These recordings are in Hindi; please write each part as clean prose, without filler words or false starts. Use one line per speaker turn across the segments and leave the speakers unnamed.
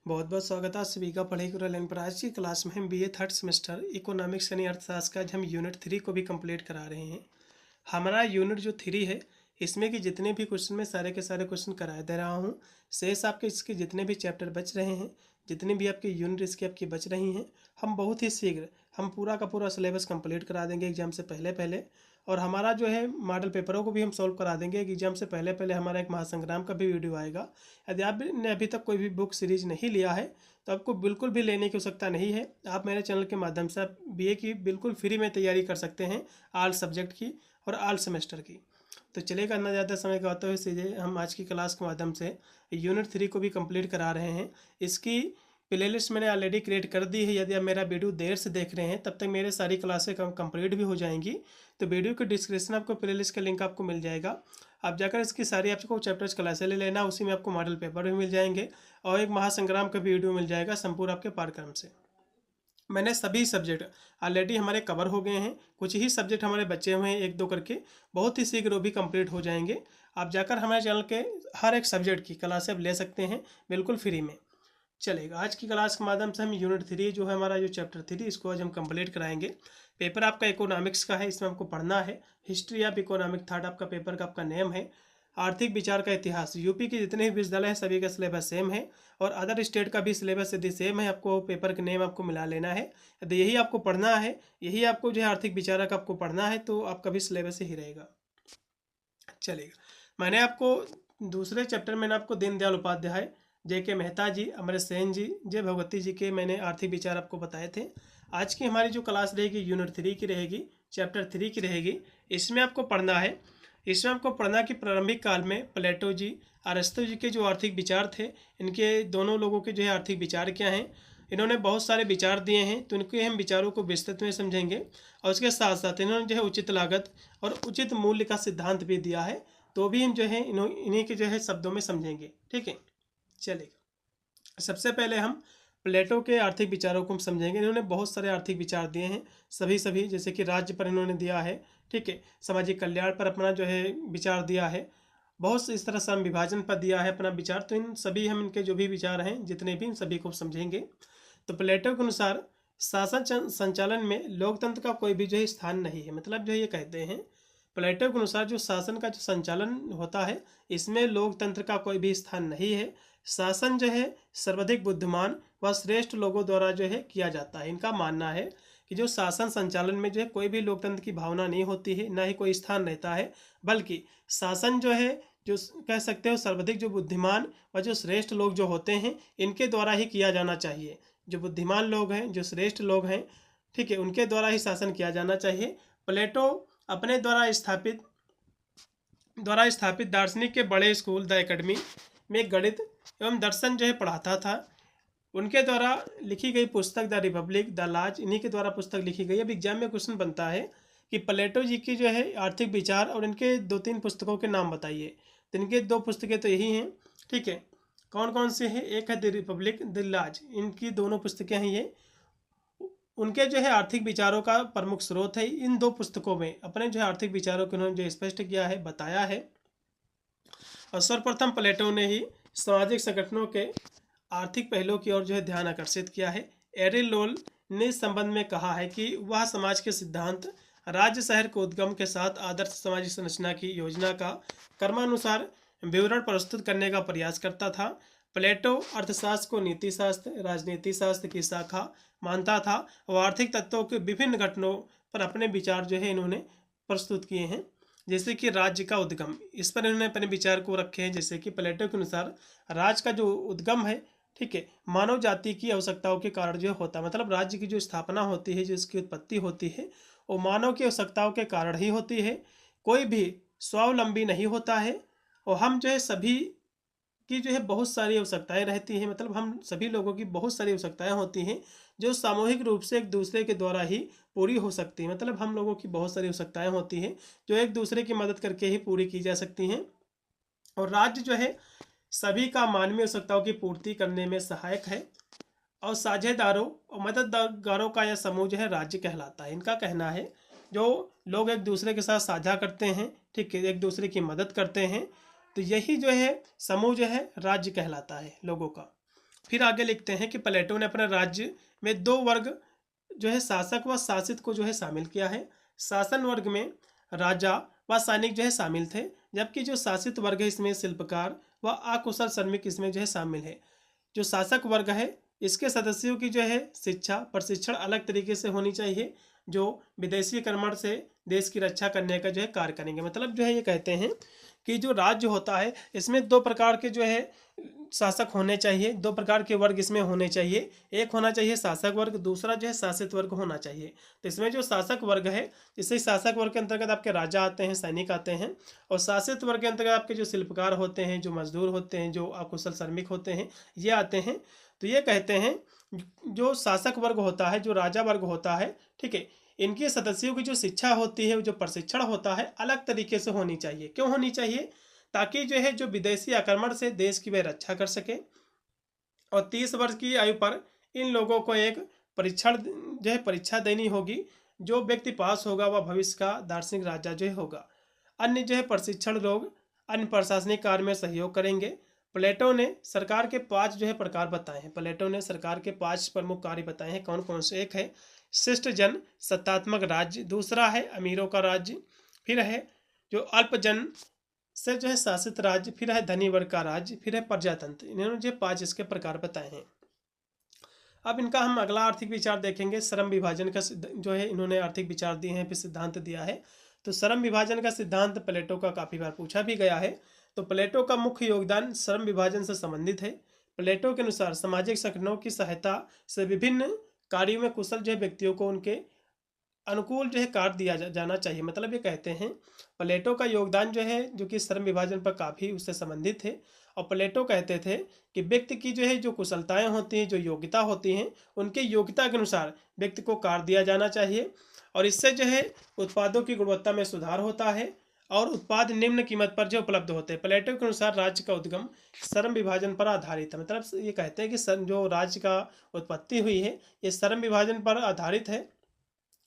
बहुत बहुत स्वागत है आप सभी का पढ़ाई करो लाइन पर। आज की क्लास में हम बीए थर्ड सेमेस्टर इकोनॉमिक्स यानी अर्थशास्त्र का आज हम यूनिट 3 को भी कंप्लीट करा रहे हैं। हमारा यूनिट जो 3 है इसमें कि जितने भी क्वेश्चन में सारे के सारे क्वेश्चन करा दे रहा हूँ। शेष आपके इसके जितने भी चैप्टर बच रहे हैं, जितनी भी आपकी यूनिट इसकी आपकी बच रही हैं, हम बहुत ही शीघ्र हम पूरा का पूरा सिलेबस कंप्लीट करा देंगे एग्जाम से पहले पहले। और हमारा जो है मॉडल पेपरों को भी हम सॉल्व करा देंगे। एग्जाम से पहले पहले हमारा एक महासंग्राम का भी वीडियो आएगा। यदि आपने अभी तक कोई भी बुक सीरीज नहीं लिया है तो आपको बिल्कुल भी लेने की आवश्यकता नहीं है। आप मेरे चैनल के माध्यम से आप बीए की बिल्कुल फ्री में तैयारी कर सकते हैं, ऑल सब्जेक्ट की और ऑल सेमेस्टर की। तो चलेगा ना ज़्यादा समय गवाते हुए सीधे हम आज की क्लास के माध्यम से यूनिट 3 को भी कंप्लीट करा रहे हैं। इसकी प्लेलिस्ट मैंने ऑलरेडी क्रिएट कर दी है। यदि आप मेरा वीडियो देर से देख रहे हैं तब तक मेरे सारी क्लासें कंप्लीट भी हो जाएंगी। तो वीडियो के डिस्क्रिप्शन आपको प्लेलिस्ट का लिंक आपको मिल जाएगा। आप जाकर इसकी सारी आपको चैप्टर्स क्लासें ले लेना, उसी में आपको मॉडल पेपर भी मिल जाएंगे और एक महासंग्राम का वीडियो मिल जाएगा संपूर्ण आपके पाठ्यक्रम से। मैंने सभी सब्जेक्ट ऑलरेडी हमारे कवर हो गए हैं, कुछ ही सब्जेक्ट हमारे बचे हुए हैं एक दो करके, बहुत ही शीघ्र वो भी कंप्लीट हो जाएंगे। आप जाकर हमारे चैनल के हर एक सब्जेक्ट की क्लासें आप ले सकते हैं बिल्कुल फ्री में। चलेगा, आज की क्लास के माध्यम से हम यूनिट 3 जो है हमारा जो चैप्टर 3 इसको आज हम कंप्लीट कराएंगे। पेपर आपका इकोनॉमिक्स का है, इसमें आपको पढ़ना है हिस्ट्री ऑफ इकोनॉमिक थॉट। आपका पेपर का आपका नेम है आर्थिक विचार का इतिहास। यूपी के जितने भी विश्वविद्यालय हैं सभी का सिलेबस सेम है और अदर स्टेट का भी सिलेबस यदि सेम है, आपको पेपर का नेम आपको मिला लेना है। यदि यही आपको पढ़ना है, यही आपको जो है आर्थिक विचार का आपको पढ़ना है तो आपका भी सिलेबस ही रहेगा। चलेगा, मैंने आपको दूसरे चैप्टर में आपको दीनदयाल उपाध्याय, J.K. मेहता जी, अमर सेन जी, जय भगवती जी के मैंने आर्थिक विचार आपको बताए थे। आज की हमारी जो क्लास रहेगी यूनिट 3 की रहेगी, चैप्टर 3 की रहेगी। इसमें आपको पढ़ना है, इसमें आपको पढ़ना कि प्रारंभिक काल में प्लेटो जी, अरस्तु जी के जो आर्थिक विचार थे, इनके दोनों लोगों के जो है आर्थिक विचार क्या हैं। इन्होंने बहुत सारे विचार दिए हैं तो इनके हम विचारों को विस्तृत में समझेंगे। और उसके साथ साथ इन्होंने जो है उचित लागत और उचित मूल्य का सिद्धांत भी दिया है, तो भी हम जो है इन्हीं के जो है शब्दों में समझेंगे। ठीक है, चलेगा। सबसे पहले हम प्लेटो के आर्थिक विचारों को हम समझेंगे। इन्होंने बहुत सारे आर्थिक विचार दिए हैं, सभी जैसे कि राज्य पर इन्होंने दिया है, ठीक है, सामाजिक कल्याण पर अपना जो है विचार दिया है, बहुत इस तरह सम विभाजन पर दिया है अपना विचार। तो इन सभी हम इनके जो भी विचार हैं जितने भी, इन सभी को समझेंगे। तो प्लेटो के अनुसार शासन संचालन में लोकतंत्र का कोई भी जो है स्थान नहीं है। मतलब जो ये कहते हैं प्लेटो के अनुसार जो शासन का जो संचालन होता है इसमें लोकतंत्र का कोई भी स्थान नहीं है। शासन जो है सर्वाधिक बुद्धिमान व श्रेष्ठ लोगों द्वारा जो है किया जाता है। इनका मानना है कि जो शासन संचालन में जो है कोई भी लोकतंत्र की भावना नहीं होती है, ना ही कोई स्थान रहता है, बल्कि शासन जो है जो कह सकते हो सर्वाधिक जो बुद्धिमान व जो श्रेष्ठ लोग जो होते हैं इनके द्वारा ही किया जाना चाहिए। जो बुद्धिमान लोग हैं, जो श्रेष्ठ लोग हैं, ठीक है, उनके द्वारा ही शासन किया जाना चाहिए। प्लेटो अपने द्वारा स्थापित दार्शनिक के बड़े स्कूल द एकेडमी में गणित एवं दर्शन जो है पढ़ाता था। उनके द्वारा लिखी गई पुस्तक द रिपब्लिक, द लाज, इन्हीं के द्वारा पुस्तक लिखी गई। अब एग्जाम में क्वेश्चन बनता है कि प्लेटो जी की जो है आर्थिक विचार और इनके 2-3 पुस्तकों के नाम बताइए। तो इनके 2 पुस्तकें तो यही हैं, ठीक है। कौन कौन से हैं? एक है द रिपब्लिक, द लाज, इनकी दोनों पुस्तकें हैं ये। उनके जो है आर्थिक विचारों का प्रमुख स्रोत है। इन 2 पुस्तकों में अपने जो है आर्थिक विचारों को उन्होंने जो स्पष्ट किया है, बताया है। और सर्वप्रथम प्लेटो ने ही सामाजिक संगठनों के आर्थिक पहलुओं की ओर जो है ध्यान आकर्षित किया है। एरिस्टोटल ने इस संबंध में कहा है कि वह समाज के सिद्धांत, राज्य शहर के उद्गम के साथ आदर्श सामाजिक संरचना की योजना का क्रमानुसार विवरण प्रस्तुत करने का प्रयास करता था। प्लेटो अर्थशास्त्र को नीति शास्त्र, राजनीति शास्त्र की शाखा मानता था। वह आर्थिक तत्वों के विभिन्न घटनों पर अपने विचार जो है इन्होंने प्रस्तुत किए हैं। जैसे कि राज्य का उद्गम, इस पर इन्होंने अपने विचार को रखे हैं। जैसे कि प्लेटो के अनुसार राज्य का जो उद्गम है, ठीक है, मानव जाति की आवश्यकताओं के कारण जो होता है। मतलब राज्य की जो स्थापना होती है, जिसकी उत्पत्ति होती है, वो मानव की आवश्यकताओं के कारण ही होती है। कोई भी स्वावलंबी नहीं होता है और हम जो है सभी की जो है बहुत सारी आवश्यकताएं रहती हैं। मतलब हम सभी लोगों की बहुत सारी आवश्यकताएं होती हैं जो सामूहिक रूप से एक दूसरे के द्वारा ही पूरी हो सकती हैं। मतलब हम लोगों की बहुत सारी आवश्यकताएं होती हैं जो एक दूसरे की मदद करके ही पूरी की जा सकती हैं। और राज्य जो है सभी का मानवीय आवश्यकताओं की पूर्ति करने में सहायक है। और साझेदारों और मददगारों का यह समूह जो है राज्य कहलाता है। इनका कहना है जो लोग एक दूसरे के साथ साझा करते हैं, ठीक है, एक दूसरे की मदद करते हैं, तो यही जो है समूह जो है राज्य कहलाता है लोगों का। फिर आगे लिखते हैं कि प्लेटो ने अपने राज्य में दो वर्ग जो है शासक व शासित को जो है शामिल किया है। शासन वर्ग में राजा व सैनिक जो है शामिल थे, जबकि जो शासित वर्ग है इसमें शिल्पकार व अकुशल श्रमिक इसमें जो है शामिल है। जो शासक वर्ग है इसके सदस्यों की जो है शिक्षा प्रशिक्षण अलग तरीके से होनी चाहिए, जो विदेशी आक्रमण से देश की रक्षा करने का जो है कार्य करेंगे। मतलब जो है ये कहते हैं कि जो राज्य होता है इसमें दो प्रकार के जो है शासक होने चाहिए, दो प्रकार के वर्ग इसमें होने चाहिए। एक होना चाहिए शासक वर्ग, दूसरा जो है शासित वर्ग होना चाहिए। तो इसमें जो शासक वर्ग है, इससे शासक वर्ग के अंतर्गत आपके राजा आते हैं, सैनिक आते हैं, और शासित वर्ग के अंतर्गत आपके जो शिल्पकार होते हैं, जो मजदूर होते हैं, जो अकुशल श्रमिक होते हैं, ये आते हैं। तो ये कहते हैं जो शासक वर्ग होता है, जो राजा वर्ग होता है, ठीक है, इनके सदस्यों की जो शिक्षा होती है, जो प्रशिक्षण होता है, अलग तरीके से होनी चाहिए। क्यों होनी चाहिए? ताकि जो है जो विदेशी आक्रमण से देश की वह रक्षा कर सके। और 30 वर्ष की आयु पर इन लोगों को एक परीक्षण जो है परीक्षा देनी होगी। जो व्यक्ति पास होगा वह भविष्य का दार्शनिक राजा जो है होगा। अन्य जो है प्रशिक्षण लोग अन्य प्रशासनिक कार्य में सहयोग करेंगे। प्लेटो ने सरकार के 5 जो है प्रकार बताए हैं। प्लेटो ने सरकार के 5 प्रमुख कार्य बताए हैं। कौन कौन से? एक है शिष्ट जन सत्तात्मक राज्य, दूसरा है अमीरों का राज्य, फिर है जो अल्प जन से जो है शासित राज्य, फिर है धनी वर्ग का राज्य, फिर है प्रजातंत्र। इन्होंने जो 5 इसके प्रकार बताए हैं। अब इनका हम अगला आर्थिक विचार देखेंगे। श्रम विभाजन का जो है इन्होंने आर्थिक विचार दिए हैं, फिर सिद्धांत दिया है। तो श्रम विभाजन का सिद्धांत प्लेटो का काफी बार पूछा भी गया है। तो प्लेटो का मुख्य योगदान श्रम विभाजन से संबंधित है। प्लेटो के अनुसार सामाजिक संगठनों की सहायता से विभिन्न कार्यों में कुशल जो है व्यक्तियों को उनके अनुकूल जो है कार्य दिया जाना चाहिए। मतलब ये कहते हैं प्लेटो का योगदान जो है जो कि श्रम विभाजन पर काफ़ी उससे संबंधित है। और प्लेटो कहते थे कि व्यक्ति की जो है जो कुशलताएं होती हैं, जो योग्यता होती हैं, उनके योग्यता के अनुसार व्यक्ति को कार्य दिया जाना चाहिए। और इससे जो है उत्पादों की गुणवत्ता में सुधार होता है और उत्पाद निम्न कीमत पर जो उपलब्ध होते हैं। प्लेटो के अनुसार राज्य का उद्गम श्रम विभाजन पर आधारित है। मतलब ये कहते हैं कि जो राज्य का उत्पत्ति हुई है ये श्रम विभाजन पर आधारित है।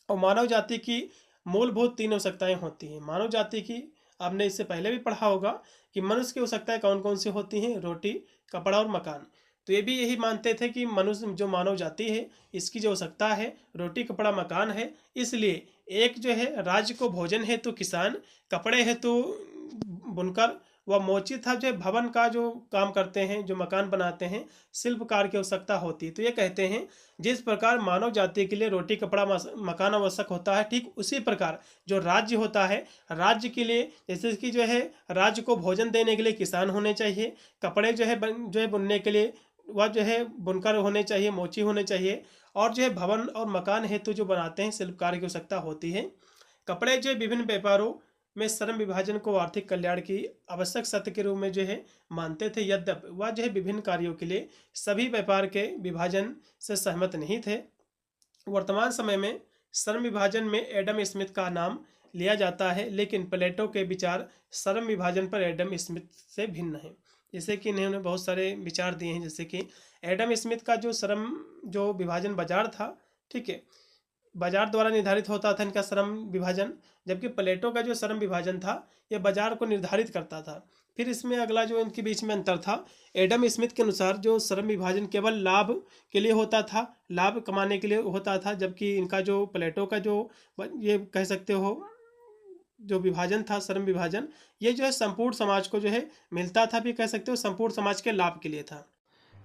और मानव जाति की मूलभूत 3 आवश्यकताएं होती हैं। मानव जाति की आपने इससे पहले भी पढ़ा होगा कि मनुष्य की आवश्यकताएं कौन कौन सी होती हैं? रोटी, कपड़ा और मकान। तो ये भी यही मानते थे कि मनुष्य जो मानव जाति है इसकी जो आवश्यकता है रोटी, कपड़ा, मकान है। इसलिए एक जो है राज्य को भोजन हेतु किसान, कपड़े हेतु बुनकर व मोची था जो भवन का जो काम करते हैं, जो मकान बनाते हैं, शिल्पकार की आवश्यकता होती है। तो ये कहते हैं जिस प्रकार मानव जाति के लिए रोटी, कपड़ा, मकान आवश्यक होता है, ठीक उसी प्रकार जो राज्य होता है, राज्य के लिए जैसे कि जो है राज्य को भोजन देने के लिए किसान होने चाहिए, कपड़े जो है बुनने के लिए वह जो है बुनकर होने चाहिए, मोची होने चाहिए, और जो है भवन और मकान हेतु जो बनाते हैं शिल्पकार की आवश्यकता होती है। कपड़े जो विभिन्न व्यापारों में श्रम विभाजन को आर्थिक कल्याण की आवश्यक सत्य के रूप में जो है मानते थे। यद्यपि वह जो है विभिन्न कार्यों के लिए सभी व्यापार के विभाजन से सहमत नहीं थे। वर्तमान समय में श्रम विभाजन में एडम स्मिथ का नाम लिया जाता है, लेकिन प्लेटो के विचार श्रम विभाजन पर एडम स्मिथ से भिन्न है। जैसे कि इन्होंने बहुत सारे विचार दिए हैं, जैसे कि एडम स्मिथ का जो श्रम जो विभाजन बाजार था, ठीक है, बाजार द्वारा निर्धारित होता था इनका श्रम विभाजन, जबकि प्लेटो का जो श्रम विभाजन था यह बाजार को निर्धारित करता था। फिर इसमें अगला जो इनके बीच में अंतर था, एडम स्मिथ के अनुसार जो श्रम विभाजन केवल लाभ के लिए होता था, लाभ कमाने के लिए होता था, जबकि इनका जो प्लेटो का जो ये कह सकते हो जो विभाजन था, श्रम विभाजन, ये जो है संपूर्ण समाज को जो है मिलता था, भी कह सकते हो संपूर्ण समाज के लाभ के लिए था।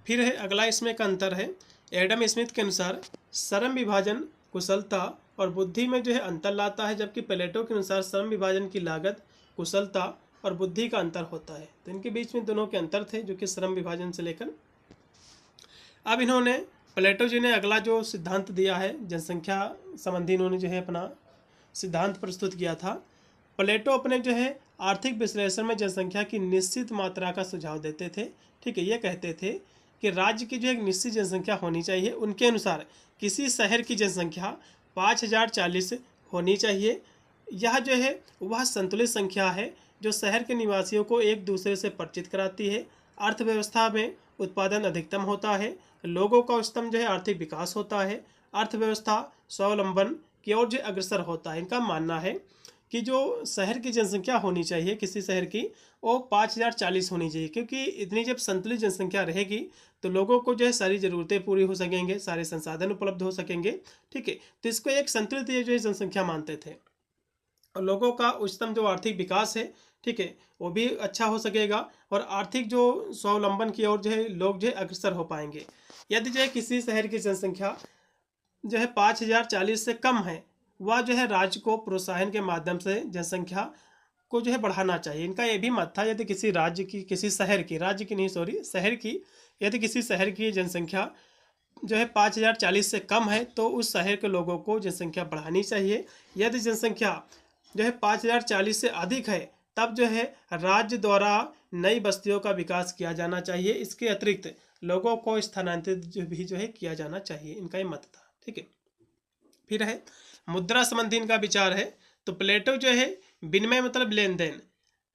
फिर है अगला इसमें का अंतर है, एडम स्मिथ के अनुसार श्रम विभाजन कुशलता और बुद्धि में जो है अंतर लाता है, जबकि प्लेटो के अनुसार श्रम विभाजन की लागत, कुशलता और बुद्धि का अंतर होता है। तो इनके बीच में दोनों के अंतर थे जो कि श्रम विभाजन से लेकर। अब इन्होंने प्लेटो जी ने अगला जो सिद्धांत दिया है जनसंख्या संबंधी, इन्होंने जो है अपना सिद्धांत प्रस्तुत किया था। प्लेटो अपने जो है आर्थिक विश्लेषण में जनसंख्या की निश्चित मात्रा का सुझाव देते थे। ठीक है, ये कहते थे कि राज्य की जो एक निश्चित जनसंख्या होनी चाहिए। उनके अनुसार किसी शहर की जनसंख्या 5040 होनी चाहिए। यह जो है वह संतुलित संख्या है जो शहर के निवासियों को एक दूसरे से परिचित कराती है। अर्थव्यवस्था में उत्पादन अधिकतम होता है, लोगों का उच्चतम जो है आर्थिक विकास होता है, अर्थव्यवस्था स्वावलंबन की ओर जो अग्रसर होता है। इनका मानना है कि जो शहर की जनसंख्या होनी चाहिए किसी शहर की, वो 5040 होनी चाहिए, क्योंकि इतनी जब संतुलित जनसंख्या रहेगी तो लोगों को जो है सारी ज़रूरतें पूरी हो सकेंगे, सारे संसाधन उपलब्ध हो सकेंगे। ठीक है, तो इसको एक संतुलित ये जो है जनसंख्या मानते थे। और लोगों का उच्चतम जो आर्थिक विकास है, ठीक है, वो भी अच्छा हो सकेगा और आर्थिक जो स्वावलंबन की ओर जो है लोग जो है अग्रसर हो पाएंगे। यदि जो है किसी शहर की जनसंख्या जो है 5040 से कम है, वह जो है राज्य को प्रोत्साहन के माध्यम से जनसंख्या को जो है बढ़ाना चाहिए। इनका ये भी मत था, यदि किसी राज्य की, किसी शहर की, राज्य की नहीं सॉरी, शहर की, यदि किसी शहर की जनसंख्या जो है 5040 से कम है तो उस शहर के लोगों को जनसंख्या बढ़ानी चाहिए। यदि जनसंख्या जो है 5040 से अधिक है तब जो है राज्य द्वारा नई बस्तियों का विकास किया जाना चाहिए। इसके अतिरिक्त लोगों को स्थानांतरित जो है किया जाना चाहिए। इनका ये मत था। ठीक है, फिर है मुद्रा संबंधी इनका विचार है। तो प्लेटो जो है विनिमय मतलब लेन देन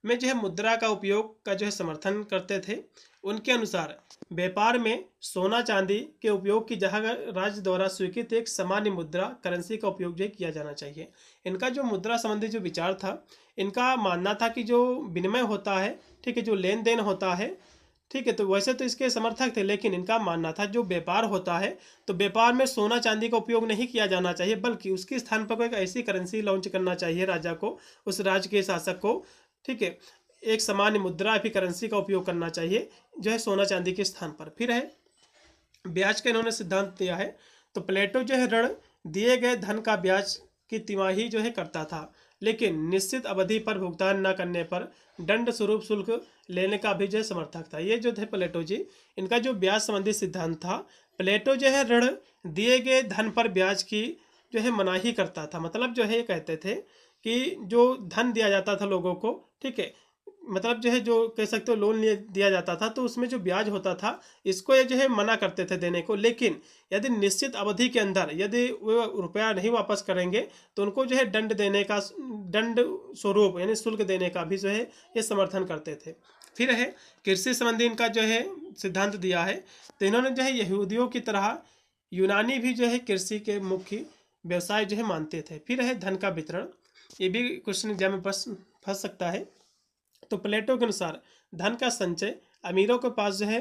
में जो है मुद्रा का उपयोग का जो है समर्थन करते थे। उनके अनुसार व्यापार में सोना चांदी के उपयोग की जगह राज्य द्वारा स्वीकृत एक सामान्य मुद्रा करेंसी का उपयोग जो है किया जाना चाहिए। इनका जो मुद्रा संबंधी जो विचार था, इनका मानना था कि जो विनिमय होता है, ठीक है, जो लेन देन होता है, ठीक है, तो वैसे तो इसके समर्थक थे, लेकिन इनका मानना था जो व्यापार होता है तो व्यापार में सोना चांदी का उपयोग नहीं किया जाना चाहिए, बल्कि उसके स्थान पर कोई एक ऐसी करेंसी लॉन्च करना चाहिए राजा को, उस राज्य के शासक को। ठीक है, एक सामान्य मुद्रा भी करेंसी का उपयोग करना चाहिए जो है सोना चांदी के स्थान पर। फिर है ब्याज का इन्होंने सिद्धांत दिया है। तो प्लेटो जो है ऋण दिए गए धन का ब्याज की तिमाही जो है करता था, लेकिन निश्चित अवधि पर भुगतान न करने पर दंड स्वरूप शुल्क लेने का भी जो है समर्थक था। ये जो थे प्लेटो जी, इनका जो ब्याज संबंधी सिद्धांत था, प्लेटो जो है ऋण दिए गए धन पर ब्याज की जो है मनाही करता था। मतलब जो है ये कहते थे कि जो धन दिया जाता था लोगों को, ठीक है, मतलब जो है जो कह सकते हो लोन दिया जाता था तो उसमें जो ब्याज होता था इसको ये जो है मना करते थे देने को, लेकिन यदि निश्चित अवधि के अंदर यदि वो रुपया नहीं वापस करेंगे तो उनको जो है दंड देने का, दंड स्वरूप यानी शुल्क देने का भी जो है ये समर्थन करते थे। फिर है कृषि संबंधी इनका जो है सिद्धांत दिया है। तो इन्होंने जो है यहूदियों की तरह यूनानी भी जो है कृषि के मुख्य व्यवसाय जो है मानते थे। फिर है धन का वितरण, ये भी क्वेश्चन एग्जाम में फंस सकता है। तो प्लेटो के अनुसार धन का संचय अमीरों के पास जो है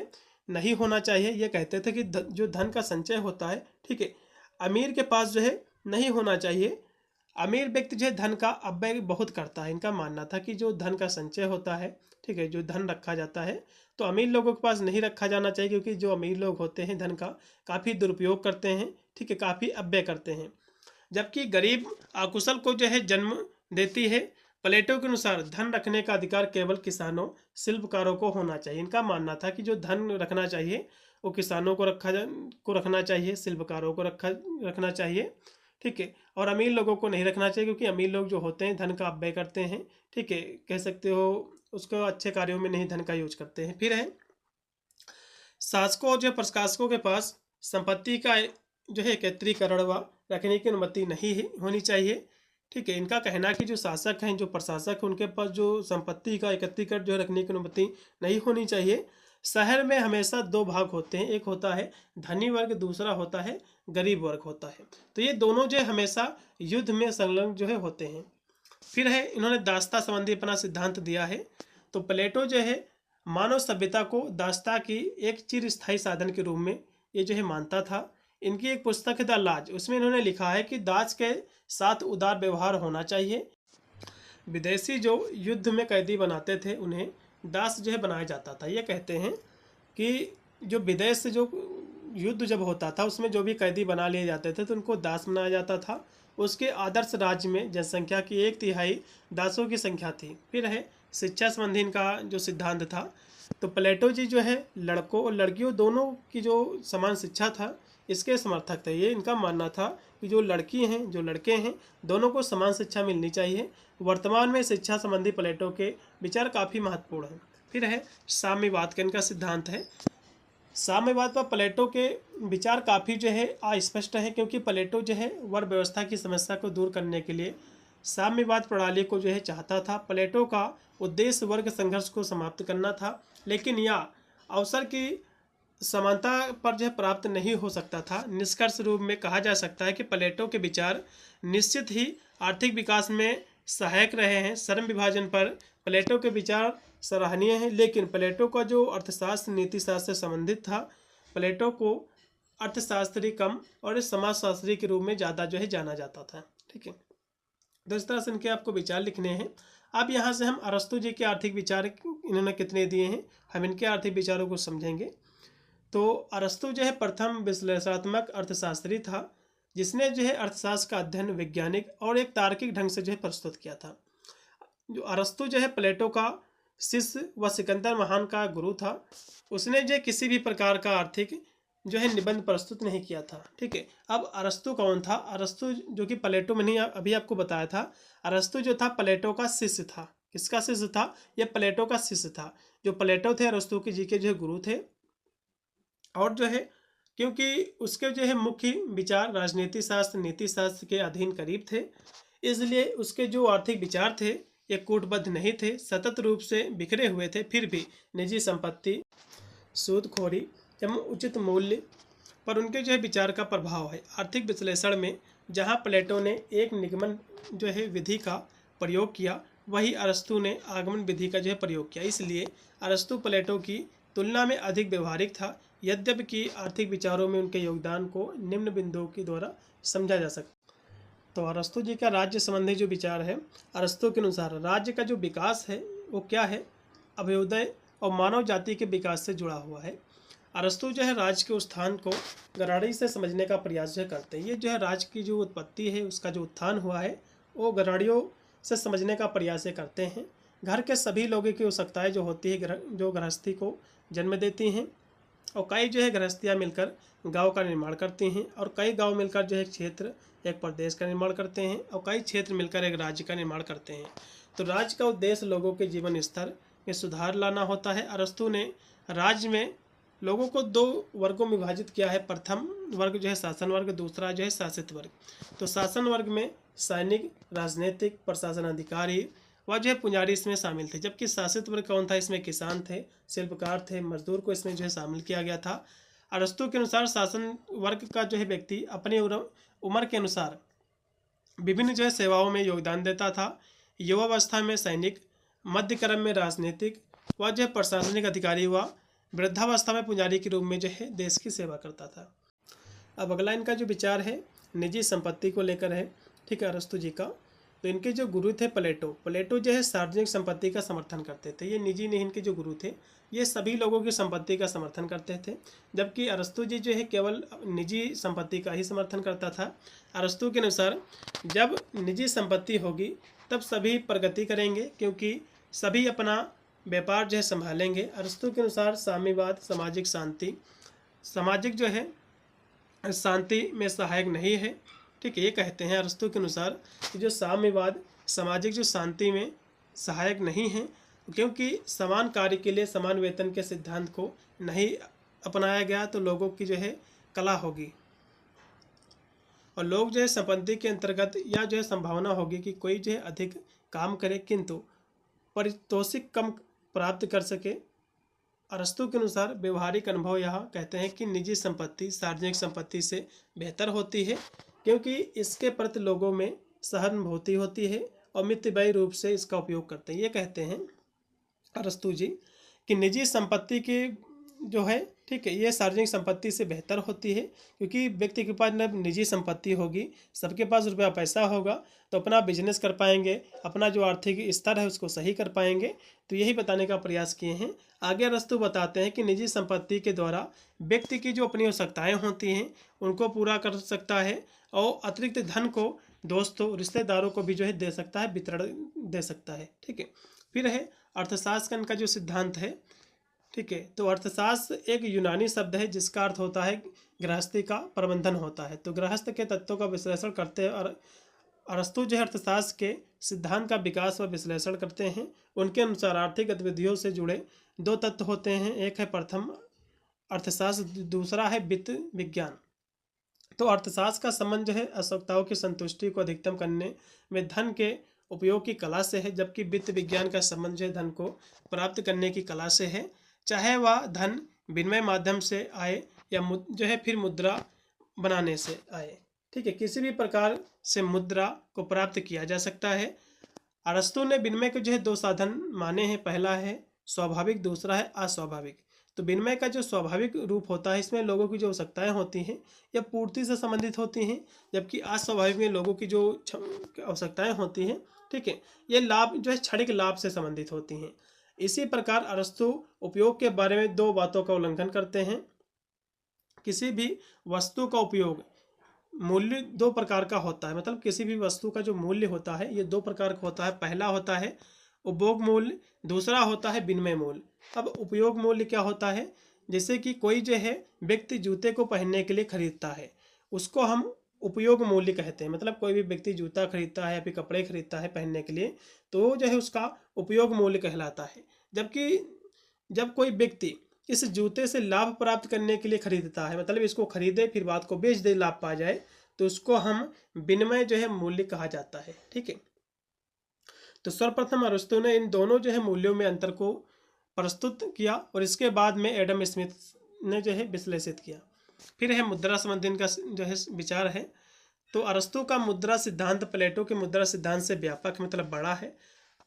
नहीं होना चाहिए। ये कहते थे कि जो धन का संचय होता है, ठीक है, अमीर के पास जो है नहीं होना चाहिए। अमीर व्यक्ति जो है धन का अपव्यय बहुत करता है। इनका मानना था कि जो धन का संचय होता है, ठीक है, जो धन रखा जाता है तो अमीर लोगों के पास नहीं रखा जाना चाहिए, क्योंकि जो अमीर लोग होते हैं धन का काफ़ी दुरुपयोग करते हैं, ठीक है, काफ़ी अपव्यय करते हैं, जबकि गरीब अकुशल को जो है जन्म देती है। प्लेटो के अनुसार धन रखने का अधिकार केवल किसानों शिल्पकारों को होना चाहिए। इनका मानना था कि जो धन रखना चाहिए वो किसानों को रखना चाहिए, शिल्पकारों को रखना चाहिए, ठीक है, और अमीर लोगों को नहीं रखना चाहिए, क्योंकि अमीर लोग जो होते हैं धन का अपव्यय करते हैं, ठीक है, कह सकते हो उसको अच्छे कार्यों में नहीं धन का यूज करते हैं। फिर है शासकों और जो प्रशासकों के पास संपत्ति का जो है एकत्रीकरण व रखने की अनुमति नहीं होनी चाहिए। ठीक है, इनका कहना कि जो शासक हैं, जो प्रशासक हैं, उनके पास जो संपत्ति का एकत्रीकरण जो है रखने की अनुमति नहीं होनी चाहिए। शहर में हमेशा दो भाग होते हैं, एक होता है धनी वर्ग, दूसरा होता है गरीब वर्ग होता है। तो ये दोनों जो है हमेशा युद्ध में संलग्न जो है होते हैं। फिर है इन्होंने दास्ता संबंधी अपना सिद्धांत दिया है। तो प्लेटो जो है मानव सभ्यता को दास्ता की एक चिरस्थायी साधन के रूप में ये जो है मानता था। इनकी एक पुस्तक है द लाज, उसमें इन्होंने लिखा है कि दास के साथ उदार व्यवहार होना चाहिए। विदेशी जो युद्ध में कैदी बनाते थे उन्हें दास जो है बनाया जाता था। ये कहते हैं कि जो विदेश से जो युद्ध जब होता था उसमें जो भी कैदी बना लिए जाते थे तो उनको दास बनाया जाता था। उसके आदर्श राज्य में जनसंख्या की 1/3 दासों की संख्या थी। फिर है शिक्षा संबंधी इनका जो सिद्धांत था। तो प्लेटो जी जो है लड़कों और लड़कियों दोनों की जो समान शिक्षा था इसके समर्थक थे। ये इनका मानना था कि जो लड़की हैं जो लड़के हैं दोनों को समान शिक्षा मिलनी चाहिए। वर्तमान में शिक्षा संबंधी प्लेटो के विचार काफ़ी महत्वपूर्ण हैं। फिर है साम्यवाद का इनका सिद्धांत है। साम्यवाद पर प्लेटो के विचार काफ़ी जो है अस्पष्ट है, क्योंकि प्लेटो जो है वर्ग व्यवस्था की समस्या को दूर करने के लिए साम्यवाद प्रणाली को जो है चाहता था। प्लेटो का उद्देश्य वर्ग संघर्ष को समाप्त करना था, लेकिन यह अवसर की समानता पर जो है प्राप्त नहीं हो सकता था। निष्कर्ष रूप में कहा जा सकता है कि प्लेटो के विचार निश्चित ही आर्थिक विकास में सहायक रहे हैं। श्रम विभाजन पर प्लेटो के विचार सराहनीय हैं, लेकिन प्लेटो का जो अर्थशास्त्र नीति शास्त्र से संबंधित था, प्लेटो को अर्थशास्त्री कम और समाजशास्त्री के रूप में ज़्यादा जो है जाना जाता था। ठीक है, तो इस तरह से इनके आपको विचार लिखने हैं। अब यहाँ से हम अरस्तु जी के आर्थिक विचार इन्होंने कितने दिए हैं, हम इनके आर्थिक विचारों को समझेंगे। तो अरस्तु जो है प्रथम विश्लेषणात्मक अर्थशास्त्री था, जिसने जो है अर्थशास्त्र का अध्ययन वैज्ञानिक और एक तार्किक ढंग से जो है प्रस्तुत किया था। जो अरस्तु जो है प्लेटो का शिष्य व सिकंदर महान का गुरु था। उसने जो किसी भी प्रकार का आर्थिक जो है निबंध प्रस्तुत नहीं किया था। ठीक है, अब अरस्तु कौन था? अरस्तु जो कि प्लेटो में नहीं अभी आपको बताया था, अरस्तु जो था प्लेटो का शिष्य था। किसका शिष्य था? यह प्लेटो का शिष्य था। जो प्लेटो थे अरस्तु के जी के जो है गुरु थे, और जो है क्योंकि उसके जो है मुख्य विचार राजनीति शास्त्र नीति शास्त्र के अधीन करीब थे, इसलिए उसके जो आर्थिक विचार थे ये कूटबद्ध नहीं थे, सतत रूप से बिखरे हुए थे। फिर भी निजी संपत्ति, सूदखोरी एवं उचित मूल्य पर उनके जो है विचार का प्रभाव है। आर्थिक विश्लेषण में जहाँ प्लेटो ने एक निगमन जो है विधि का प्रयोग किया, वही अरस्तु ने आगमन विधि का जो है प्रयोग किया। इसलिए अरस्तु प्लेटो की तुलना में अधिक व्यवहारिक था, यद्यपि कि आर्थिक विचारों में उनके योगदान को निम्न बिंदुओं के द्वारा समझा जा सकता। तो अरस्तु जी का राज्य संबंधी जो विचार है, अरस्तु के अनुसार राज्य का जो विकास है वो क्या है? अभ्युदय और मानव जाति के विकास से जुड़ा हुआ है। अरस्तु जो है राज्य के उत्थान को गराड़ी से समझने का प्रयास जो है करते हैं। ये जो है राज्य की जो उत्पत्ति है, उसका जो उत्थान हुआ है, वो गराड़ियों से समझने का प्रयास करते हैं। घर के सभी लोगों की आवश्यकताएं जो होती है, जो गृहस्थी को जन्म देती हैं, और कई जो है गृहस्थियाँ मिलकर गांव का निर्माण करती हैं, और कई गांव मिलकर जो है क्षेत्र एक प्रदेश का निर्माण करते हैं, और कई क्षेत्र मिलकर एक राज्य का निर्माण करते हैं। तो राज्य का उद्देश्य लोगों के जीवन स्तर में सुधार लाना होता है। अरस्तु ने राज्य में लोगों को दो वर्गों में विभाजित किया है। प्रथम वर्ग जो है शासन वर्ग, दूसरा जो है शासित वर्ग। तो शासन वर्ग में सैनिक, राजनीतिक, प्रशासन अधिकारी व जो है पुजारी इसमें शामिल थे, जबकि शासित वर्ग कौन था? इसमें किसान थे, शिल्पकार थे, मजदूर को इसमें जो है शामिल किया गया था। अरस्तु के अनुसार शासन वर्ग का जो है व्यक्ति अपनी उम्र के अनुसार विभिन्न जो है सेवाओं में योगदान देता था। युवावस्था में सैनिक, मध्य क्रम में राजनीतिक व जो है प्रशासनिक अधिकारी व वृद्धावस्था में पुजारी के रूप में जो है देश की सेवा करता था। अब अगला इनका जो विचार है निजी संपत्ति को लेकर है। ठीक है, अरस्तु जी का। तो इनके जो गुरु थे प्लेटो जो है सार्वजनिक संपत्ति का समर्थन करते थे। ये निजी नहीं, इनके जो गुरु थे ये सभी लोगों की संपत्ति का समर्थन करते थे, जबकि अरस्तु जी जो है केवल निजी संपत्ति का ही समर्थन करता था। अरस्तु के अनुसार जब निजी संपत्ति होगी तब सभी प्रगति करेंगे, क्योंकि सभी अपना व्यापार जो है संभालेंगे। अरस्तु के अनुसार साम्यवाद सामाजिक शांति, सामाजिक जो है शांति में सहायक नहीं है। ठीक है, ये कहते हैं अरस्तु के अनुसार कि जो साम्यवाद सामाजिक जो शांति में सहायक नहीं है, क्योंकि समान कार्य के लिए समान वेतन के सिद्धांत को नहीं अपनाया गया तो लोगों की जो है कला होगी, और लोग जो है संपत्ति के अंतर्गत या जो है संभावना होगी कि कोई जो है अधिक काम करे किंतु पारितोषिक कम प्राप्त कर सके। अरस्तु के अनुसार व्यवहारिक अनुभव यहाँ कहते हैं कि निजी संपत्ति सार्वजनिक संपत्ति से बेहतर होती है, क्योंकि इसके प्रति लोगों में सहानुभूति होती है और मितव्ययी रूप से इसका उपयोग करते हैं। ये कहते हैं अरस्तु जी कि निजी संपत्ति की जो है, ठीक है, ये सार्वजनिक संपत्ति से बेहतर होती है, क्योंकि व्यक्ति के पास जब निजी संपत्ति होगी, सबके पास रुपया पैसा होगा, तो अपना बिजनेस कर पाएंगे, अपना जो आर्थिक स्तर है उसको सही कर पाएंगे। तो यही बताने का प्रयास किए हैं। आगे अरस्तु बताते हैं कि निजी संपत्ति के द्वारा व्यक्ति की जो अपनी आवश्यकताएँ होती हैं उनको पूरा कर सकता है, और अतिरिक्त धन को दोस्तों रिश्तेदारों को भी जो है दे सकता है, वितरण दे सकता है। ठीक है, फिर है अर्थशास्त्र का जो सिद्धांत है। ठीक है, तो अर्थशास्त्र एक यूनानी शब्द है जिसका अर्थ होता है गृहस्थी का प्रबंधन होता है। तो गृहस्थ के तत्वों का विश्लेषण करते हैं, और अरस्तु जो अर्थशास्त्र के सिद्धांत का विकास व विश्लेषण करते हैं। उनके अनुसार आर्थिक गतिविधियों से जुड़े दो तत्व होते हैं, एक है प्रथम अर्थशास्त्र, दूसरा है वित्त विज्ञान। तो अर्थशास्त्र का संबंध जो है आवश्यकताओं की संतुष्टि को अधिकतम करने में धन के उपयोग की कला से है, जबकि वित्त विज्ञान का संबंध जो है धन को प्राप्त करने की कला से है, चाहे वह धन विनिमय माध्यम से आए या जो है फिर मुद्रा बनाने से आए। ठीक है, किसी भी प्रकार से मुद्रा को प्राप्त किया जा सकता है। अरस्तु ने विनिमय के जो है दो साधन माने हैं, पहला है स्वाभाविक, दूसरा है अस्वाभाविक। तो विनिमय का जो स्वाभाविक रूप होता है इसमें लोगों की जो आवश्यकताएं होती हैं या पूर्ति से संबंधित होती हैं, जबकि अस्वाभाविक में लोगों की जो आवश्यकताएं होती हैं, ठीक है, ये लाभ जो है क्षणिक लाभ से संबंधित होती हैं। इसी प्रकार अरस्तु उपयोग के बारे में दो बातों का उल्लंघन करते हैं। किसी भी वस्तु का उपयोग मूल्य दो प्रकार का होता है, मतलब किसी भी वस्तु का जो मूल्य होता है ये दो प्रकार का होता है। पहला होता है उपभोग मूल्य, दूसरा होता है विनिमय मूल्य। अब उपयोग मूल्य क्या होता है? जैसे कि कोई जो है व्यक्ति जूते को पहनने के लिए खरीदता है, उसको हम उपयोग मूल्य कहते हैं। मतलब कोई भी व्यक्ति जूता खरीदता है या फिर कपड़े खरीदता है पहनने के लिए, तो जो है उसका उपयोग मूल्य कहलाता है। जबकि जब कोई व्यक्ति इस जूते से लाभ प्राप्त करने के लिए खरीदता है, मतलब इसको खरीदे फिर बाद को बेच दे, लाभ पा जाए, तो उसको हम विनिमय जो है मूल्य कहा जाता है। ठीक है, तो सर्वप्रथम अरस्तु ने इन दोनों जो है मूल्यों में अंतर को प्रस्तुत किया और इसके बाद में एडम स्मिथ ने जो है विश्लेषित किया। फिर है मुद्रा संबंधी इनका जो है विचार है। तो अरस्तु का मुद्रा सिद्धांत प्लेटो के मुद्रा सिद्धांत से व्यापक मतलब बड़ा है।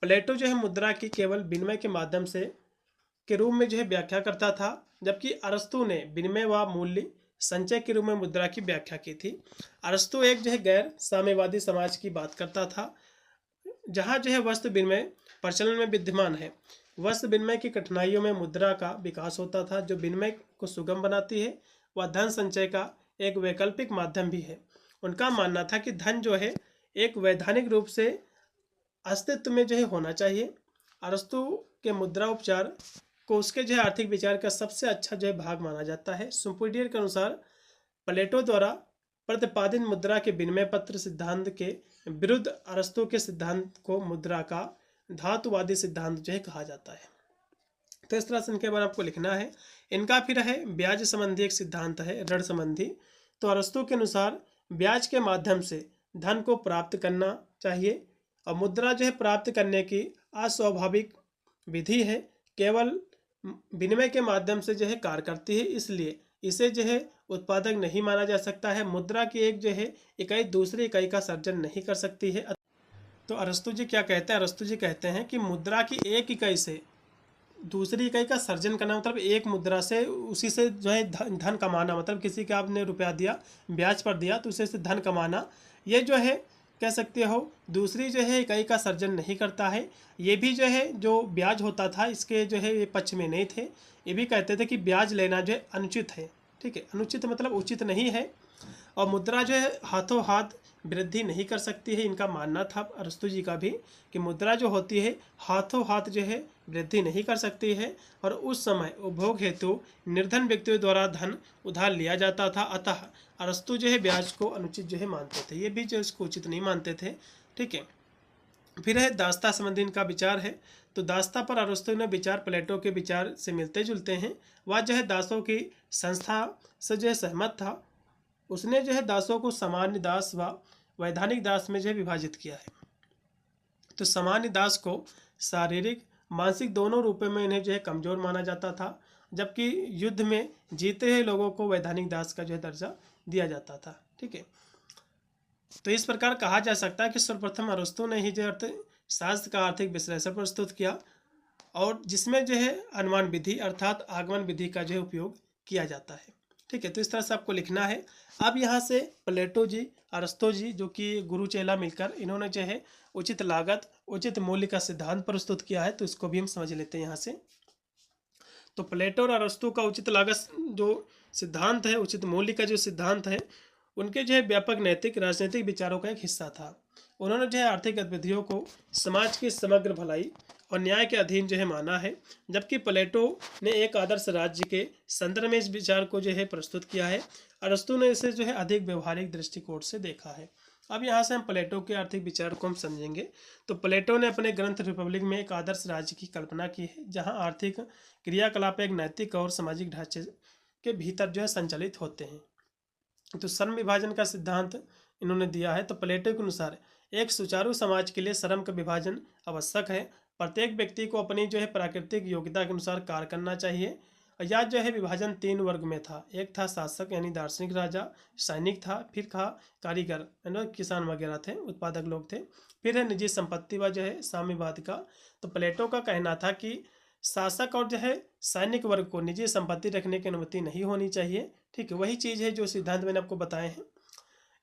प्लेटो जो है मुद्रा की केवल विनिमय के माध्यम से के रूप में जो है व्याख्या करता था, जबकि अरस्तु ने विनिमय व मूल्य संचय के रूप में मुद्रा की व्याख्या की थी। अरस्तु एक जो है गैर साम्यवादी समाज की बात करता था, जहाँ जो है वस्तु विनिमय प्रचलन में विद्यमान है। वस्तु विनिमय की कठिनाइयों में मुद्रा का विकास होता था, जो विनिमय को सुगम बनाती है। वह धन संचय का एक वैकल्पिक माध्यम भी है। उनका मानना था कि धन जो है एक वैधानिक रूप से अस्तित्व में जो है होना चाहिए। अरस्तु के मुद्रा उपचार को उसके जो है आर्थिक विचार का सबसे अच्छा जो है भाग माना जाता है। सुपीरियर के अनुसार प्लेटो द्वारा प्रतिपादित मुद्रा के विनिमय पत्र सिद्धांत के विरुद्ध अरस्तु के सिद्धांत को मुद्रा का धातुवादी सिद्धांत जो है कहा जाता है। तो इस तरह से इनके बारे में आपको लिखना है। इनका फिर है ब्याज संबंधी एक सिद्धांत है, ऋण संबंधी। तो अरस्तु के अनुसार ब्याज के माध्यम से धन को प्राप्त करना चाहिए और मुद्रा जो है प्राप्त करने की अस्वाभाविक विधि है, केवल विनिमय के माध्यम से जो है कार्य करती है, इसलिए इसे जो है उत्पादक नहीं माना जा सकता है। मुद्रा की एक जो है इकाई दूसरी इकाई का सर्जन नहीं कर सकती है। तो अरस्तु जी क्या कहते हैं? अरस्तु जी कहते हैं कि मुद्रा की एक इकाई से दूसरी इकाई का सर्जन करना, मतलब एक मुद्रा से उसी से जो है धन कमाना, मतलब किसी का आपने रुपया दिया, ब्याज पर दिया, तो उसे से धन कमाना, ये जो है कह सकते हो दूसरी जो है इकाई का सर्जन नहीं करता है। ये भी जो है जो ब्याज होता था इसके जो है ये पक्ष में नहीं थे। ये भी कहते थे कि ब्याज लेना जो है अनुचित है। ठीक है, अनुचित मतलब उचित नहीं है। और मुद्रा जो है हाथों हाथ वृद्धि नहीं कर सकती है। इनका मानना था अरस्तु जी का भी कि मुद्रा जो होती है हाथों हाथ जो है वृद्धि नहीं कर सकती है, और उस समय उपभोग हेतु निर्धन व्यक्तियों द्वारा धन उधार लिया जाता था। अतः अरस्तु जो है ब्याज को अनुचित जो है मानते थे, ये भी जो इसको उचित नहीं मानते थे। ठीक है, फिर है दास्ता संबंधी इनका विचार है। तो दास्ता पर अरस्तु ने विचार प्लेटो के विचार से मिलते जुलते हैं। वह जो है दासों की संस्था से जो है सहमत था। उसने जो है दासों को सामान्य दास व वैधानिक दास में जो है विभाजित किया है। तो सामान्य दास को शारीरिक मानसिक दोनों रूपों में इन्हें जो है कमजोर माना जाता था, जबकि युद्ध में जीते हुए लोगों को वैधानिक दास का जो है दर्जा दिया जाता था। ठीक है, तो इस प्रकार कहा जा सकता है कि सर्वप्रथम अरस्तु ने ही जो अर्थशास्त्र का आर्थिक विश्लेषण प्रस्तुत किया, और जिसमें जो है अनुमान विधि अर्थात आगमन विधि का जो है उपयोग किया जाता है। ठीक है, तो इस तरह से आपको लिखना है। अब यहाँ से प्लेटो जी, अरस्तु जी जो कि गुरु चेला मिलकर इन्होंने जो है उचित लागत उचित मूल्य का सिद्धांत प्रस्तुत किया है, तो इसको भी हम समझ लेते हैं यहाँ से। तो प्लेटो और अरस्तु का उचित लागत जो सिद्धांत है, उचित मूल्य का जो सिद्धांत है, उनके जो है व्यापक नैतिक राजनीतिक विचारों का एक हिस्सा था। उन्होंने जो है आर्थिक गतिविधियों को समाज की समग्र भलाई और न्याय के अधीन जो है माना है, जबकि प्लेटो ने एक आदर्श राज्य के संदर्भ में इस विचार को जो है प्रस्तुत किया है। अरस्तु ने इसे जो है अधिक व्यवहारिक दृष्टिकोण से देखा है। अब यहाँ से हम प्लेटो के आर्थिक विचार को हम समझेंगे। तो प्लेटो ने अपने ग्रंथ रिपब्लिक में एक आदर्श राज्य की कल्पना की है, जहाँ आर्थिक क्रियाकलाप एक नैतिक और सामाजिक ढांचे के भीतर जो है संचालित होते हैं। तो श्रम विभाजन का सिद्धांत इन्होंने दिया है। तो प्लेटो के अनुसार एक सुचारू समाज के लिए श्रम का विभाजन आवश्यक है। प्रत्येक व्यक्ति को अपनी जो है प्राकृतिक योग्यता के अनुसार कार्य करना चाहिए। या जो है विभाजन 3 वर्ग में था। एक था शासक यानी दार्शनिक राजा, सैनिक था, फिर था कारीगर यानी किसान वगैरह थे, उत्पादक लोग थे, फिर है निजी संपत्ति व जो है साम्यवाद का। तो प्लेटो का कहना था कि शासक और जो है सैनिक वर्ग को निजी संपत्ति रखने की अनुमति नहीं होनी चाहिए। ठीक है, वही चीज़ है जो सिद्धांत मैंने आपको बताए हैं।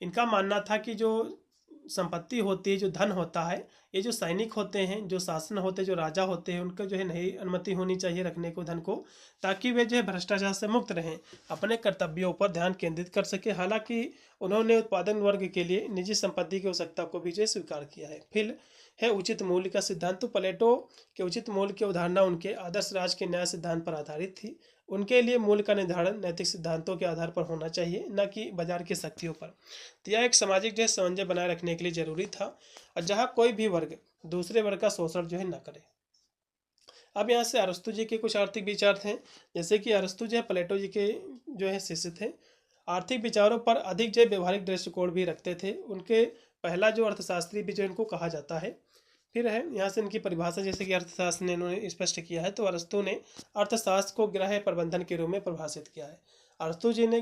इनका मानना था कि जो संपत्ति होती है, जो धन होता है, ये जो सैनिक होते हैं, जो शासन होते हैं, जो राजा होते हैं, उनका जो है नहीं अनुमति होनी चाहिए रखने को धन को, ताकि वे जो है भ्रष्टाचार से मुक्त रहें, अपने कर्तव्यों पर ध्यान केंद्रित कर सके। हालांकि उन्होंने उत्पादन वर्ग के लिए निजी संपत्ति की आवश्यकता को भी जो स्वीकार किया है। फिर है उचित मूल्य का सिद्धांत। तो प्लेटो के उचित मूल्य की अवधारणा उनके आदर्श राज के न्याय सिद्धांत पर आधारित थी। उनके लिए मूल्य का निर्धारण नैतिक सिद्धांतों के आधार पर होना चाहिए, न कि बाजार की शक्तियों पर। तो यह एक सामाजिक जो है समन्वय बनाए रखने के लिए जरूरी था, और जहाँ कोई भी वर्ग दूसरे वर्ग का शोषण जो है न करे। अब यहाँ से अरस्तु जी के कुछ आर्थिक विचार थे, जैसे कि अरस्तु जो है प्लेटो जी के जो है शिष्य थे। आर्थिक विचारों पर अधिक जो व्यवहारिक दृष्टिकोण भी रखते थे। उनके पहला जो अर्थशास्त्री भी जो इनको कहा जाता है। फिर है यहाँ से इनकी परिभाषा, जैसे कि अर्थशास्त्र ने इन्होंने स्पष्ट किया है। तो अरस्तु ने अर्थशास्त्र को गृह प्रबंधन के रूप में परिभाषित किया है। अरस्तु जी ने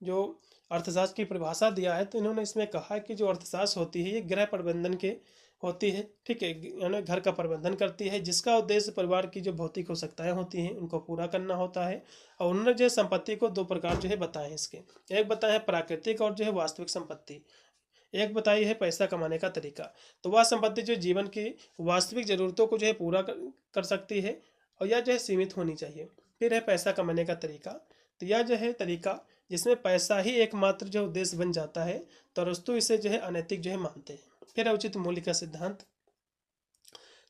जो अर्थशास्त्र की परिभाषा दिया है, तो इन्होंने इसमें कहा है कि जो अर्थशास्त्र होती है ये गृह प्रबंधन के होती है। ठीक है, यानी घर का प्रबंधन करती है, जिसका उद्देश्य परिवार की जो भौतिक आवश्यकताएं होती हैं उनको पूरा करना होता है। और उन्होंने जो संपत्ति को 2 प्रकार जो है बताए हैं इसके। एक बताया है प्राकृतिक और जो है वास्तविक संपत्ति। एक बताई है पैसा कमाने का तरीका। तो वह संपत्ति जो जीवन की वास्तविक जरूरतों को जो है पूरा कर सकती है, और यह जो है सीमित होनी चाहिए। फिर है पैसा कमाने का तरीका। तो यह जो है तरीका जिसमें पैसा ही एकमात्र जो उद्देश्य बन जाता है, तो अरस्तु इसे जो है अनैतिक जो है मानते हैं। फिर है उचित मूल्य का सिद्धांत।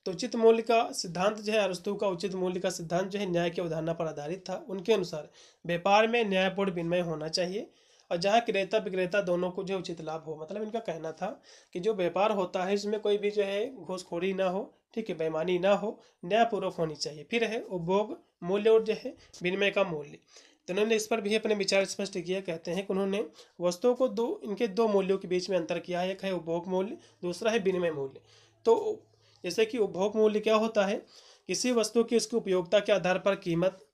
तो उचित मूल्य का सिद्धांत जो है अरस्तु का उचित मूल्य का सिद्धांत जो है न्याय की अवधारणा पर आधारित था। उनके अनुसार व्यापार में न्यायपूर्ण विनिमय होना चाहिए, और जहाँ क्रेता विक्रेता दोनों को जो उचित लाभ हो। मतलब इनका कहना था कि जो व्यापार होता है इसमें कोई भी जो है घूसखोरी ना हो, ठीक है, बेईमानी ना हो, न्यायपूर्वक होनी चाहिए। फिर है उपभोग मूल्य और जो है विनिमय का मूल्य। तो उन्होंने इस पर भी अपने विचार स्पष्ट किया। कहते हैं कि उन्होंने वस्तुओं को इनके 2 मूल्यों के बीच में अंतर किया है। एक है उपभोग मूल्य, दूसरा है विनिमय मूल्य। तो जैसे कि उपभोग मूल्य क्या होता है, किसी वस्तु की उसकी उपयोगिता के आधार पर कीमत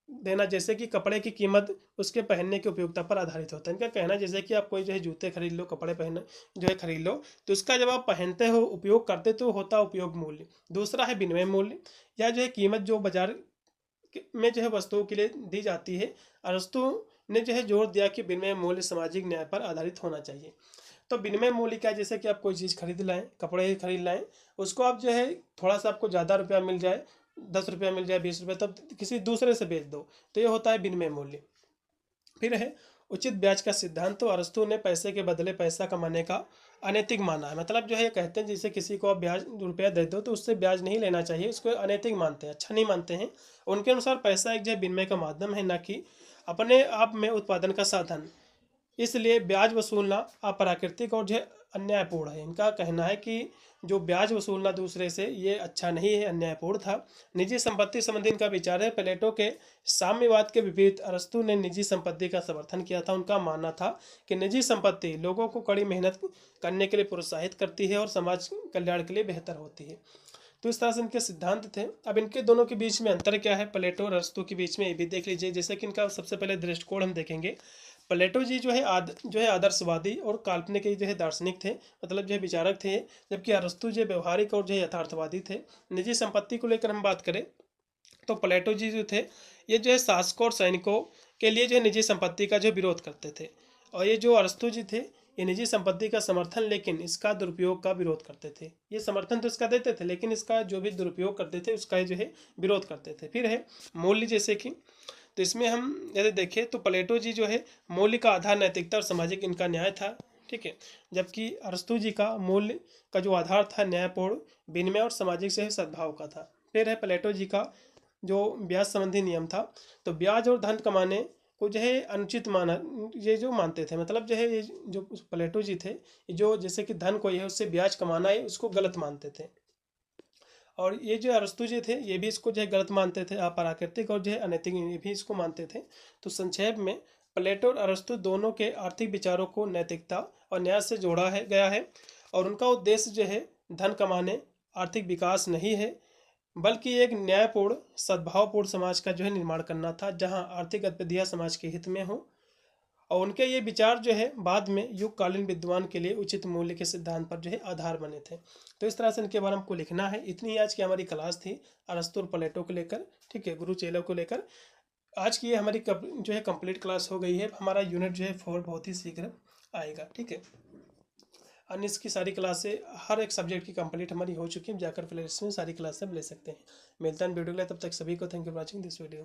देना। जैसे कि कपड़े की कीमत उसके पहनने की उपयोगिता पर आधारित होता है। इनका कहना है जैसे कि आप कोई जो है जूते खरीद लो, कपड़े पहन जो है खरीद लो, तो उसका जब आप पहनते हो, उपयोग करते तो होता है उपयोग मूल्य। दूसरा है विनिमय मूल्य, या जो है कीमत जो बाजार में जो है वस्तुओं के लिए दी जाती है। अरस्तु ने जो है जोर दिया कि विनिमय मूल्य सामाजिक न्याय पर आधारित होना चाहिए। तो विनिमय मूल्य क्या, जैसे कि आप कोई चीज़ खरीद लाएं, कपड़े खरीद लाएं, उसको आप जो है थोड़ा सा आपको ज़्यादा रुपया मिल जाए, 10 रुपया मिल जाए, 20 रुपये, तब किसी दूसरे से बेच दो, तो ये होता है विनिमय मूल्य। फिर है उचित ब्याज का सिद्धांत। तो अरस्तु ने पैसे के बदले पैसा कमाने का अनैतिक माना है। मतलब जो है कहते हैं जैसे किसी को आप ब्याज रुपया दे दो तो उससे ब्याज नहीं लेना चाहिए, उसको अनैतिक मानते हैं, अच्छा नहीं मानते हैं। उनके अनुसार पैसा एक जो है विनिमय का माध्यम है, न कि अपने आप में उत्पादन का साधन। इसलिए ब्याज वसूलना अप्राकृतिक और जो है अन्यायपूर्ण है। इनका कहना है कि जो ब्याज वसूलना दूसरे से ये अच्छा नहीं है, अन्यायपूर्ण था। निजी संपत्ति संबंधी इनका विचार है। प्लेटो के साम्यवाद के विपरीत अरस्तु ने निजी संपत्ति का समर्थन किया था। उनका मानना था कि निजी संपत्ति लोगों को कड़ी मेहनत करने के लिए प्रोत्साहित करती है और समाज कल्याण के लिए बेहतर होती है। तो इस तरह से इनके सिद्धांत थे। अब इनके दोनों के बीच में अंतर क्या है, प्लेटो और अरस्तु के बीच में, ये भी देख लीजिए। जैसे कि इनका सबसे पहले दृष्टिकोण हम देखेंगे। प्लेटो जी जो है आदर्शवादी और काल्पनिक जो है दार्शनिक थे, मतलब जो है विचारक थे। जबकि अरस्तु जो व्यवहारिक और जो है यथार्थवादी थे। निजी संपत्ति को लेकर हम बात करें तो प्लेटो जी जो थे ये जो है शासकों और सैनिकों के लिए जो है निजी संपत्ति का जो विरोध करते थे, और ये जो अरस्तु जी थे ये निजी संपत्ति का समर्थन लेकिन इसका दुरुपयोग का विरोध करते थे। ये समर्थन तो इसका देते थे लेकिन इसका जो भी दुरुपयोग करते थे उसका जो है विरोध करते थे। फिर है मूल्य, जैसे कि तो इसमें हम यदि देखें तो प्लेटो जी जो है मूल्य का आधार नैतिकता और सामाजिक इनका न्याय था, ठीक है। जबकि अरस्तु जी का मूल्य का जो आधार था न्यायपूर्ण विनिमय और सामाजिक से सद्भाव का था। फिर है प्लेटो जी का जो ब्याज संबंधी नियम था। तो ब्याज और धन कमाने को जो है अनुचित माना, ये जो मानते थे। मतलब जो है ये जो प्लेटो जी थे, जो जैसे कि धन को है उससे ब्याज कमाना है उसको गलत मानते थे। और ये जो अरस्तु जी थे ये भी इसको जो है गलत मानते थे, अप्राकृतिक और जो है अनैतिक ये भी इसको मानते थे। तो संक्षेप में प्लेटो और अरस्तु दोनों के आर्थिक विचारों को नैतिकता और न्याय से जोड़ा है गया है, और उनका उद्देश्य जो है धन कमाने, आर्थिक विकास नहीं है, बल्कि एक न्यायपूर्ण सद्भावपूर्ण समाज का जो है निर्माण करना था, जहां आर्थिक गतिविधियां समाज के हित में हो। और उनके ये विचार जो है बाद में युगकालीन विद्वान के लिए उचित मूल्य के सिद्धांत पर जो है आधार बने थे। तो इस तरह से इनके बारे में हमको लिखना है। इतनी आज की हमारी क्लास थी अरस्तु और प्लेटो को लेकर, ठीक है, गुरु चेलो को लेकर। आज की ये हमारी जो है कंप्लीट क्लास हो गई है। हमारा यूनिट जो है 4 बहुत ही शीघ्र आएगा, ठीक है। अन्य इसकी सारी क्लासें हर एक सब्जेक्ट की कंप्लीट हमारी हो चुकी है, जाकर प्ले लिस्ट में सारी क्लासें ले सकते हैं। मिलता है वीडियो के लिए, तब तक सभी को thank you for watching this video.